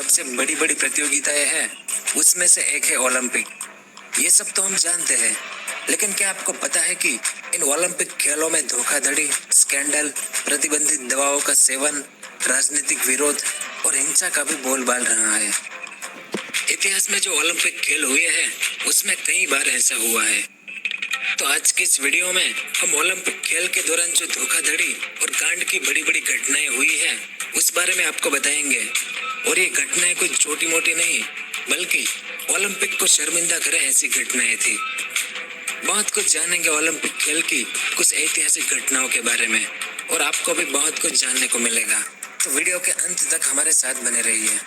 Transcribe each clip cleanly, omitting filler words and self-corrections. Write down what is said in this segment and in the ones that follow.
सबसे बड़ी बड़ी प्रतियोगिताएं हैं, उसमें से एक है ओलंपिक। ये सब तो हम जानते हैं, लेकिन क्या आपको पता है कि इन ओलंपिक खेलों में धोखाधड़ी, स्कैंडल, प्रतिबंधित दवाओं का सेवन, राजनीतिक विरोध और हिंसा का भी बोलबाल रहा है। इतिहास में जो ओलंपिक खेल हुए हैं, उसमें कई बार ऐसा हुआ है। तो आज की इस वीडियो में हम ओलंपिक खेल के दौरान जो धोखाधड़ी और कांड की बड़ी बड़ी घटनाएं हुई हैं, उस बारे में आपको बताएंगे। और ये घटनाएं कुछ छोटी मोटी नहीं, बल्कि ओलंपिक को शर्मिंदा करे ऐसी घटनाएं थी। बहुत कुछ जानेंगे ओलंपिक खेल की कुछ ऐतिहासिक घटनाओं के बारे में, और आपको भी बहुत कुछ जानने को मिलेगा। तो वीडियो के अंत तक हमारे साथ बने रहिए।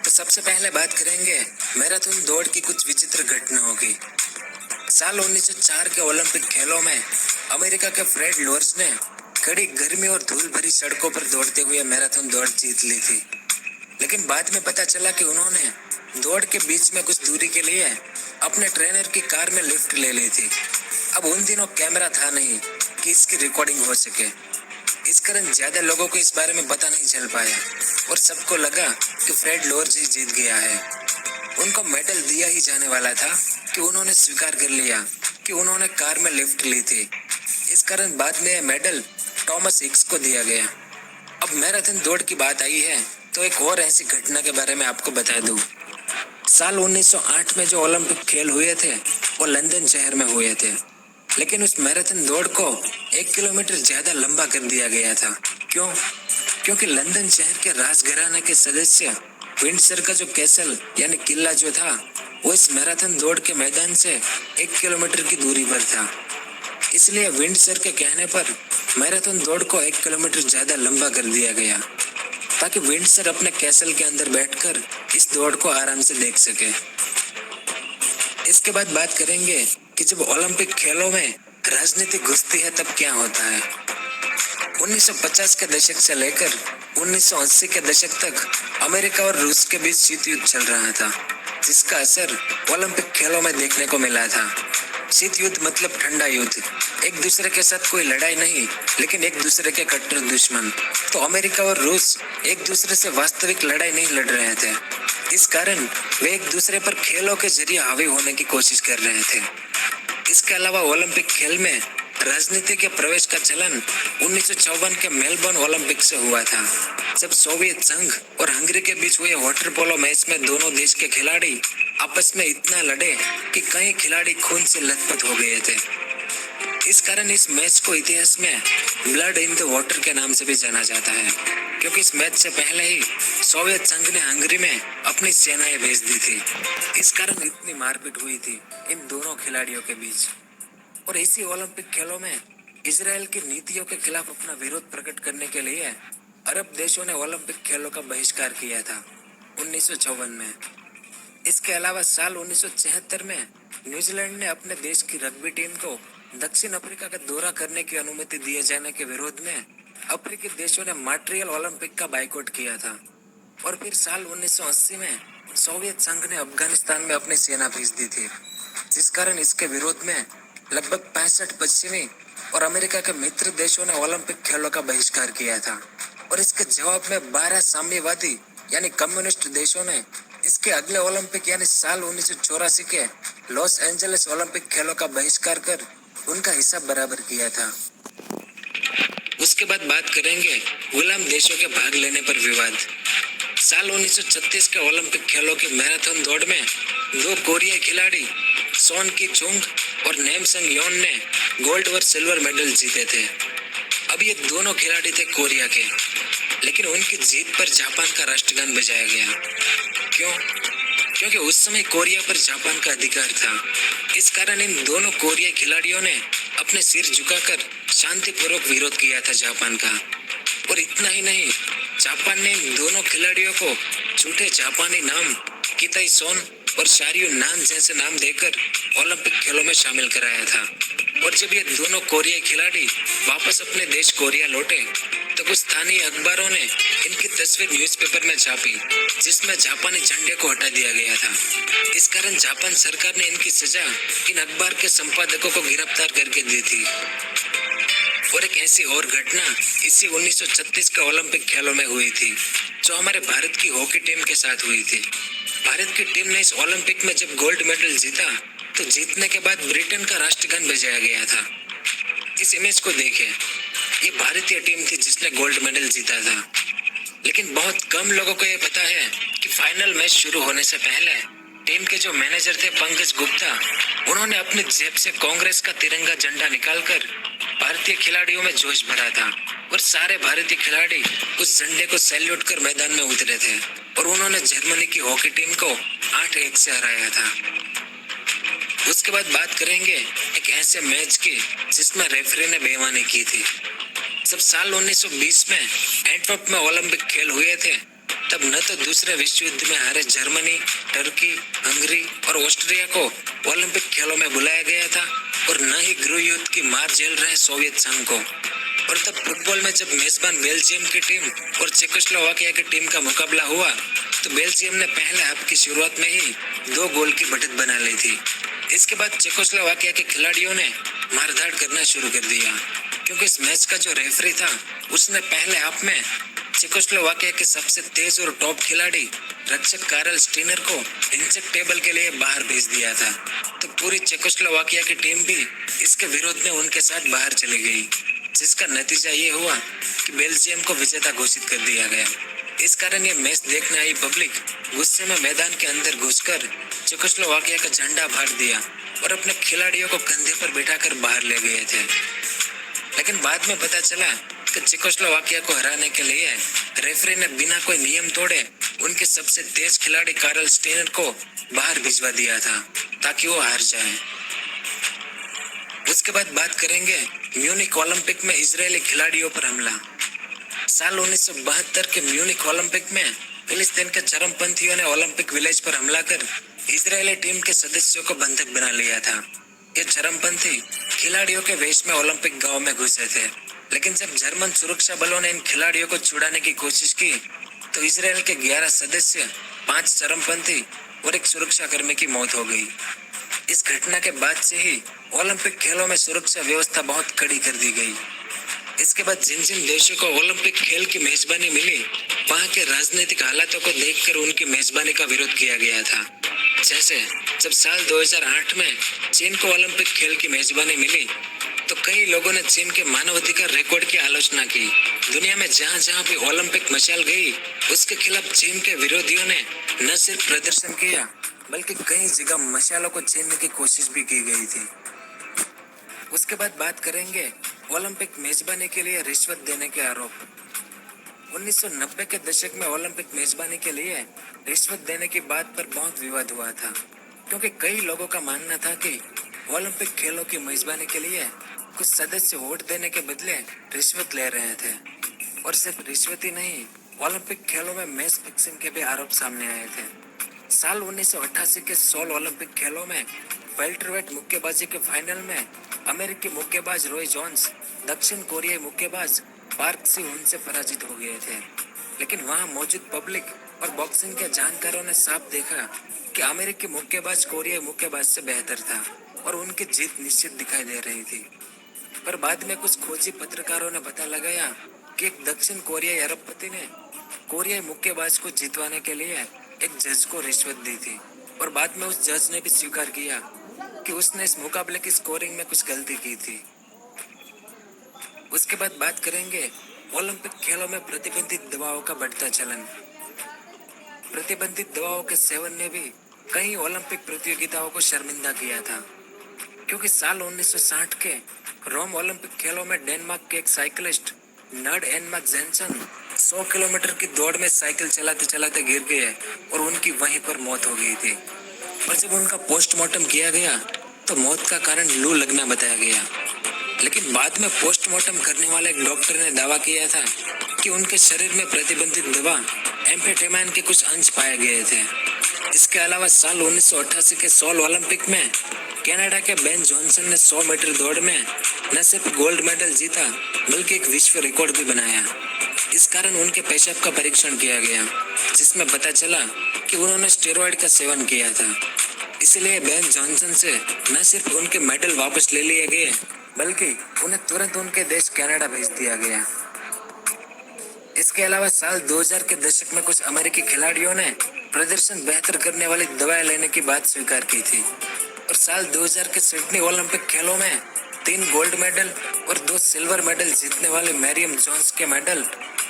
तो सबसे पहले बात करेंगे मैराथन दौड़ की कुछ विचित्र घटनाओं की। साल 1904 के ओलंपिक खेलों में अमेरिका के फ्रेड लोर्स ने कड़ी गर्मी और धूल भरी सड़कों पर दौड़ते हुए मैराथन दौड़ जीत ली थी। लेकिन बाद में पता चला कि उन्होंने दौड़ के बीच में कुछ दूरी के लिए अपने ट्रेनर की कार में लिफ्ट ले ली थी। अब उन दिनों कैमरा था नहीं कि इसकी रिकॉर्डिंग हो सके। इस कारण ज्यादा लोगों को इस बारे में पता नहीं चल पाया और सबको लगा कि फ्रेड लोर्स ही जीत गया है। उनको मेडल दिया ही जाने वाला था कि उन्होंने स्वीकार कर लिया कि उन्होंने कार में लिफ्ट ली थी। इस कारण बाद में यह मेडल थॉमस हिक्स को दिया गया। अब मैराथन दौड़ की बात आई है तो एक और ऐसी घटना के बारे में आपको बता दूं। साल 1908 में जो ओलंपिक खेल हुए थे वो लंदन शहर में हुए थे, लेकिन उस मैराथन दौड़ को 1 किलोमीटर ज्यादा लंबा कर दिया गया था। क्यों? क्योंकि लंदन शहर के राजघराने के सदस्य विंडसर का जो कैसल यानी किला जो था, वो इस मैराथन दौड़ के मैदान से 1 किलोमीटर की दूरी पर था। इसलिए विंडसर के कहने पर मैराथन दौड़ को 1 किलोमीटर ज्यादा लंबा कर दिया गया, ताकि विंडसर अपने कैसल के अंदर बैठकर इस दौड़ को आराम से देख सके। इसके बाद बात करेंगे कि जब ओलंपिक खेलों में राजनीति घुसती है तब क्या होता है। 1950 के दशक से लेकर 1980 के दशक तक अमेरिका और रूस के बीच शीत युद्ध चल रहा था, जिसका असर ओलंपिक खेलों में देखने को मिला था। शीत युद्ध मतलब ठंडा युद्ध, एक दूसरे के साथ कोई लड़ाई नहीं, लेकिन एक दूसरे के कट्टर दुश्मन। तो अमेरिका और रूस एक दूसरे से वास्तविक लड़ाई नहीं लड़ रहे थे, इस कारण वे एक दूसरे पर खेलों के जरिए हावी होने की कोशिश कर रहे थे। इसके अलावा ओलंपिक खेल में राजनीति के प्रवेश का चलन 1954 के मेलबर्न ओलंपिक से हुआ था, जब सोवियत संघ और हंगरी के बीच हुए वाटर पोलो मैच में दोनों देश के खिलाड़ी आपस में इतना लड़े कि कई खिलाड़ी खून से लथपथ हो गए थे। इस कारण इस मैच को इतिहास में ब्लड इन द वाटर के नाम से भी जाना जाता है, क्योंकि इस मैच से पहले ही सोवियत संघ ने हंगरी में अपनी सेनाएं भेज दी थी। इस कारण इतनी मारपीट हुई थी इन दोनों खिलाड़ियों के बीच। और इसी ओलंपिक खेलों में इजराइल की नीतियों के खिलाफ अपना विरोध प्रकट करने के लिए अरब देशों ने ओलंपिक खेलों का बहिष्कार किया था 1954 में। इसके अलावा साल 1976 में न्यूजीलैंड ने अपने देश की रग्बी टीम को दक्षिण अफ्रीका का दौरा करने की अनुमति दिए जाने के विरोध में अफ्रीकी देशों ने मॉन्ट्रियल ओलंपिक का बाइकआउट किया था। और फिर साल 1980 में सोवियत संघ ने अफगानिस्तान में अपनी सेना भेज दी थी, जिस कारण इसके विरोध में लगभग 65 पश्चिमी और अमेरिका के मित्र देशों ने ओलंपिक खेलों का बहिष्कार किया था। और इसके जवाब में 12 साम्यवादी यानी कम्युनिस्ट देशों ने इसके अगले ओलंपिक यानी साल 1984 के लॉस एंजलिस ओलंपिक खेलों का बहिष्कार कर उनका हिस्सा बराबर किया था। उसके बाद बात करेंगे गुलाम देशों के भाग लेने पर विवाद। साल 1936 के ओलंपिक खेलों की मैराथन दौड़ में 2 कोरियाई खिलाड़ी सोन की चुंग और नेमसंग योन ने गोल्ड और सिल्वर मेडल जीते थे। अब ये दोनों खिलाड़ी थे कोरिया के, लेकिन उनकी जीत पर जापान का राष्ट्रगान बजाया गया। क्यों? क्योंकि उस समय कोरिया पर जापान का अधिकार था। इस कारण इन दोनों कोरियाई खिलाड़ियों ने अपने सिर झुकाकर शांतिपूर्वक विरोध किया था जापान का। और इतना ही नहीं, जापान ने इन दोनों खिलाड़ियों को झूठे जापानी नाम किताई सोन और शारियू नान जैसे नाम देकर ओलंपिक खेलों में शामिल कराया था। और जब ये दोनों कोरियाई खिलाड़ी वापस अपने देश कोरिया लौटे तो कुछ स्थानीय अखबारों ने इनकी तस्वीर न्यूज़पेपर में छापी, जिसमें जापानी झंडे को हटा दिया गया था। इस कारण जापान सरकार ने इनकी सजा इन अखबार के संपादकों को गिरफ्तार करके दी थी। और एक ऐसी और घटना इसी 1936 के ओलंपिक खेलों में हुई थी, जो हमारे भारत की हॉकी टीम के साथ हुई थी। भारत की टीम ने इस ओलंपिक में जब गोल्ड मेडल जीता, तो जीतने के बाद ब्रिटेन का राष्ट्रगान बजाया गया था। इस इमेज को देखें, ये भारतीय टीम थी जिसने गोल्ड मेडल जीता था। लेकिन बहुत कम लोगों को ये पता है कि फाइनल मैच शुरू होने से पहले टीम के जो मैनेजर थे पंकज गुप्ता, उन्होंने अपनी जेब से कांग्रेस का तिरंगा झंडा निकालकर भारतीय खिलाड़ियों में जोश भरा था और सारे भारतीय खिलाड़ी उस झंडे को सैल्यूट कर मैदान में उतरे थे और उन्होंने जर्मनी की हॉकी टीम को 8-1 से हराया था। उसके बाद बात करेंगे एक ऐसे मैच की जिसमें रेफरी ने बेईमानी की थी। जब साल 1920 में एंटवर्प में ओलंपिक खेल हुए थे, तब न तो दूसरे विश्व युद्ध में हारे जर्मनी, टर्की, हंगरी और ऑस्ट्रिया को ओलंपिक खेलों में बुलाया गया था और न ही गृह युद्ध की मार झेल रहे सोवियत संघ को। और तब फुटबॉल में जब मेजबान बेल्जियम की टीम और चेकोस्लोवाकिया की टीम का मुकाबला हुआ, तो बेल्जियम ने पहले हाफ की शुरुआत में ही 2 गोल की बढ़त बना ली थी। इसके बाद चेकोस्लोवाकिया के खिलाड़ियों ने मारधाड़ करना शुरू कर दिया, क्योंकि इस मैच का जो रेफरी था उसने पहले हाफ में चेकोस्लोवाकिया के सबसे तेज और टॉप खिलाड़ी रक्षक कार्ल स्टीनर को इंचेक टेबल के लिए बाहर भेज दिया था। तो पूरी चेकोस्लोवाकिया की टीम भी इसके विरोध में उनके साथ बाहर चली गई, जिसका नतीजा ये हुआ कि बेल्जियम को विजेता घोषित कर दिया गया। इस कारण ये मैच देखने आई पब्लिक गुस्से में मैदान के अंदर घुसकर चेकोस्लोवाकिया का झंडा फाड़ दिया और अपने खिलाड़ियों को कंधे पर बिठाकर बाहर ले गए थे। लेकिन बाद में पता चला कि चेकोस्लोवाकिया को हराने के लिए रेफरी ने बिना कोई नियम तोड़े उनके सबसे तेज खिलाड़ी कार्ल स्टीनर को बाहर भिजवा दिया था ताकि वो हार जाए। उसके बाद बात करेंगे म्यूनिक ओलंपिक में इजरायली खिलाड़ियों पर हमला। साल 1972 के म्यूनिक ओलंपिक में फिलिस्तीन के चरमपंथियों ने ओलंपिक विलेज पर हमला कर इजरायली टीम के सदस्यों को बंधक बना लिया था। ये चरमपंथी खिलाड़ियों के वेश में ओलंपिक गांव में घुसे थे, लेकिन जब जर्मन सुरक्षा बलों ने इन खिलाड़ियों को छुड़ाने की कोशिश की, तो इजराइल के 11 सदस्य, 5 चरमपंथी और एक सुरक्षा कर्मी की मौत हो गई। इस घटना के बाद से ही ओलंपिक खेलों में सुरक्षा व्यवस्था बहुत कड़ी कर दी गई। इसके बाद जिन जिन देशों को ओलंपिक खेल की मेजबानी मिली, वहां के राजनीतिक हालातों को देखकर उनकी मेजबानी का विरोध किया गया था। जैसे जब साल 2008 में चीन को ओलंपिक खेल की मेजबानी मिली, तो कई लोगों ने चीन के मानवाधिकार रिकॉर्ड की आलोचना की। दुनिया में जहां जहां भी ओलंपिक मशाल गई, उसके खिलाफ चीन के विरोधियों ने न सिर्फ प्रदर्शन किया, बल्कि कई जगह मशालों को छीनने की कोशिश भी की गई थी। उसके बाद बात करेंगे ओलंपिक मेजबानी के लिए रिश्वत देने के आरोप। 1990 के दशक में ओलंपिक मेजबानी के लिए रिश्वत देने की बात पर बहुत विवाद हुआ था, क्योंकि कई लोगों का मानना था कि ओलंपिक खेलों की मेजबानी के लिए कुछ सदस्य वोट देने के बदले रिश्वत ले रहे थे। और सिर्फ रिश्वत ही नहीं, ओलंपिक खेलों में मैच फिक्सिंग के भी आरोप सामने आए थे। साल 1988 के सोल ओलंपिक खेलों में वेल्टरवेट मुक्केबाजी के फाइनल में अमेरिकी मुक्केबाज रॉय जोन्स दक्षिण कोरियाई मुक्केबाज पार्क सी-हुन से पराजित हो गए थे। लेकिन वहां मौजूद पब्लिक और बॉक्सिंग के जानकारों ने साफ देखा कि अमेरिकी मुक्केबाज कोरियाई मुक्केबाज से बेहतर था और उनकी जीत निश्चित दिखाई दे रही थी। पर बाद में कुछ खोजी पत्रकारों ने पता लगाया कि एक दक्षिण कोरियाई अरबपति ने कोरियाई मुक्केबाज को जितवाने के लिए एक जज को रिश्वत दी थी, और बाद में उस जज ने भी स्वीकार किया कि उसने इस मुकाबले की स्कोरिंग में कुछ गलती की थी। उसके बाद बात करेंगे ओलंपिक खेलों में प्रतिबंधित दवाओं का बढ़ता चलन। प्रतिबंधित दवाओं के सेवन ने भी कई ओलंपिक प्रतियोगिताओं को शर्मिंदा किया था, क्योंकि साल 1960 के रोम ओलंपिक खेलों में डेनमार्क के एक साइकिलिस्ट नर्ड एनमार्क जेंसन 100 किलोमीटर की दौड़ में साइकिल चलाते चलाते गिर गए और उनकी वहीं पर मौत हो गई थी। और जब उनका पोस्टमार्टम किया गया तो मौत का कारण लू लगना बताया गया, लेकिन बाद में पोस्टमार्टम करने वाले एक डॉक्टर ने दावा किया था कि उनके शरीर में प्रतिबंधित दवा एम्फेटामाइन के कुछ अंश पाए गए थे। इसके अलावा साल 1988 के सोल ओलंपिक में कनाडा के बेन जॉनसन ने 100 मीटर दौड़ में न सिर्फ गोल्ड मेडल जीता, बल्कि एक विश्व रिकॉर्ड भी बनाया। इस कारण उनके पेशाब का परीक्षण किया गया, जिसमें पता चला कि उन्होंने स्टेरॉइड का सेवन किया था। इसलिए बेन जॉनसन से न सिर्फ उनके मेडल वापस ले लिए गए, बल्कि उन्हें तुरंत उनके देश कनाडा भेज दिया गया। इसके अलावा साल 2000 के दशक में कुछ अमेरिकी खिलाड़ियों ने प्रदर्शन बेहतर करने वाली दवाएं लेने की बात स्वीकार की थी और साल 2000 के सिडनी ओलंपिक खेलों में 3 गोल्ड मेडल और 2 सिल्वर मेडल जीतने वाले मैरियम जोन्स के मेडल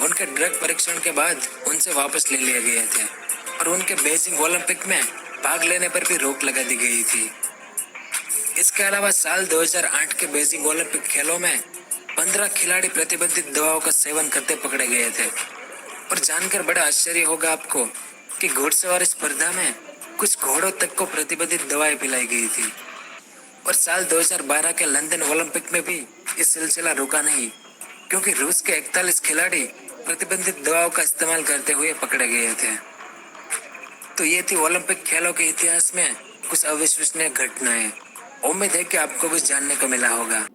उनके ड्रग परीक्षण के बाद उनसे वापस ले लिए गए थे और उनके बीजिंग ओलंपिक में भाग लेने पर भी रोक लगा दी गई थी। इसके अलावा साल 2008 के बीजिंग ओलंपिक खेलों में 15 खिलाड़ी प्रतिबंधित दवाओं का सेवन करते पकड़े गए थे और जानकर बड़ा आश्चर्य होगा आपको कि घुड़सवारी स्पर्धा में कुछ घोड़ों तक को प्रतिबंधित दवाएं पिलाई गई थी। और साल 2012 के लंदन ओलंपिक में भी ये सिलसिला रुका नहीं, क्योंकि रूस के 41 खिलाड़ी प्रतिबंधित दवाओं का इस्तेमाल करते हुए पकड़े गए थे। तो ये थी ओलंपिक खेलों के इतिहास में कुछ अविश्वसनीय घटनाएं। उम्मीद है कि आपको भी जानने को मिला होगा।